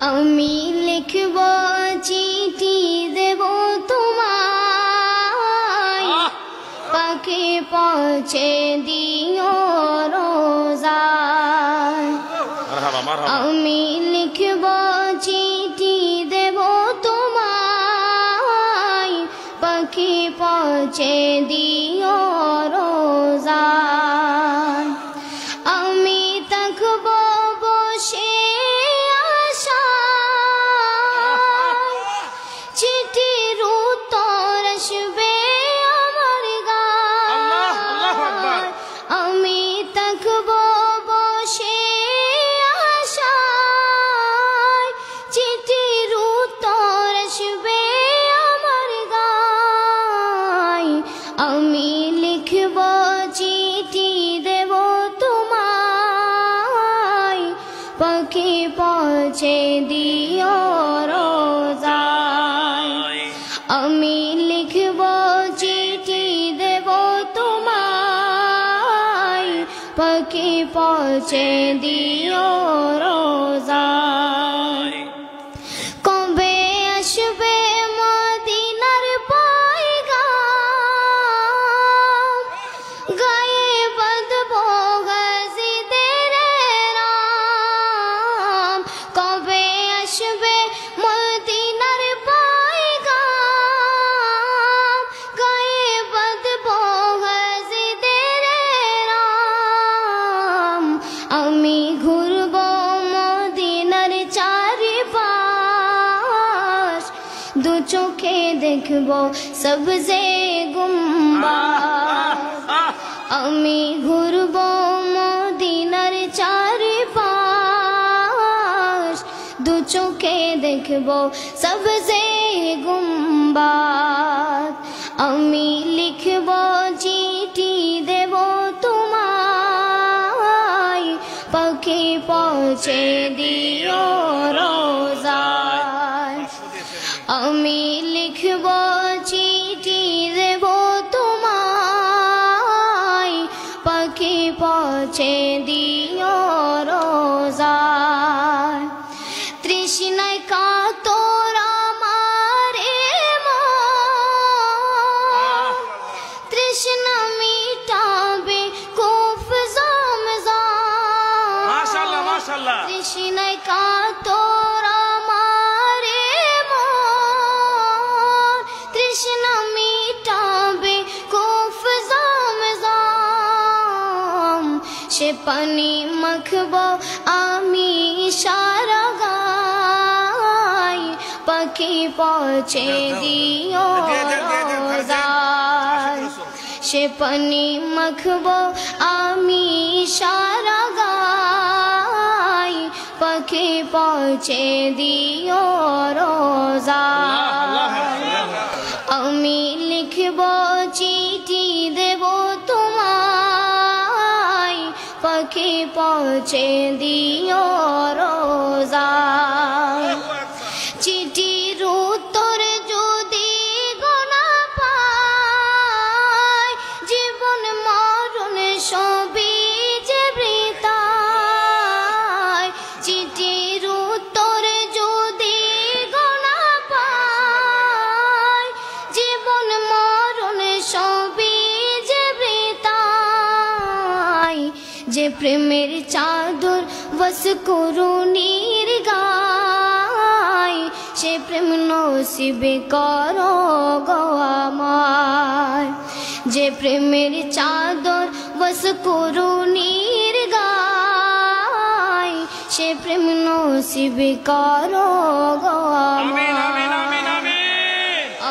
আমি লিখব চিঠি দেব তোমায়, পাখি পৌঁছে দিও রোজায়। আমি লিখব চিঠি দেব তোমায়, পাখি পৌঁছে দিও রোজায়। আমি থাকব বসে আশায়, চিঠির উত্তর আসবে আমার গায়। আমি থাকব বসে আশায়, চিঠির উত্তর আসবে আমার গায়। আমি লিখব চিঠি দেব তোমায়, পাখি পৌঁছে দিও রোজায়। আমি লিখব চিঠি দেব তোমায়, পাখি পৌঁছে দিও রোজায়। কবে আসবে মদিনার পয়গাম, গায়ে বাঁধব গাজীদের রাম। কবে আসবে মদিনার পয়গাম, গায়ে বাঁধব গাজীদের রাম। আমি ঘুরব মদিনার চারিপাশ, দু চোখে দেখব সবজে গুম্বাদ। আমি ঘুরব মদিনার চারিপাশ, দু চোখে দেখব সবজে গুম্বাদ। আমি লিখব চিঠি দেব তোমায়, পাখি পৌঁছে দিও রোজায়। আমি লিখব চিঠি দেব তোমায়, পাখি পৌঁছে দিও রোজায়। তৃষ্ণায় কাতর আমারে মন, তৃষ্ণা মিটাবে কুফ জমজম। মাশাআল্লাহ মাশাআল্লাহ। তৃষ্ণায় কাতর আমারে মন, তৃষ্ণা মিটাবে কুফ জমজম। সে পানি মাখব আমি সারা গায়, পাখি পৌঁছে দিও রোজায়। সে পানি মাখব আমি সারা গায়, পাখি পৌঁছে দিও রোজায়। আমি লিখব চিঠি দেব তোমায়, পাখি পৌঁছে দিও রোজায়। চিঠির উত্তর যদি গোনা পাই, জীবন মরণ সবই যে বৃথায়। চিঠির উত্তর যদি গোনা পাই, জীবন মরণ সবই যে বৃথায়। যে প্রেমের চাদর বস করুণীর গায়, সে প্রেম নসিব করো গো আমায়। যে প্রেমের চাদর বস করুণীর গায়, সে প্রেম নসিব করো গো আমায়।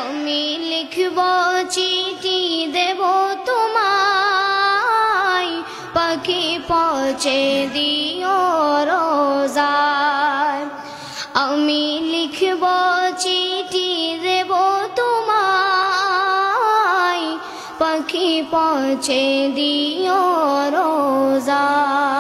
আমি লিখব চিঠি দেব তোমায়, পাখি পৌঁছে দিও রোজায়। আমি লিখব চিঠি দেব তোমায়, পাখি পৌঁছে দিও রোজায়।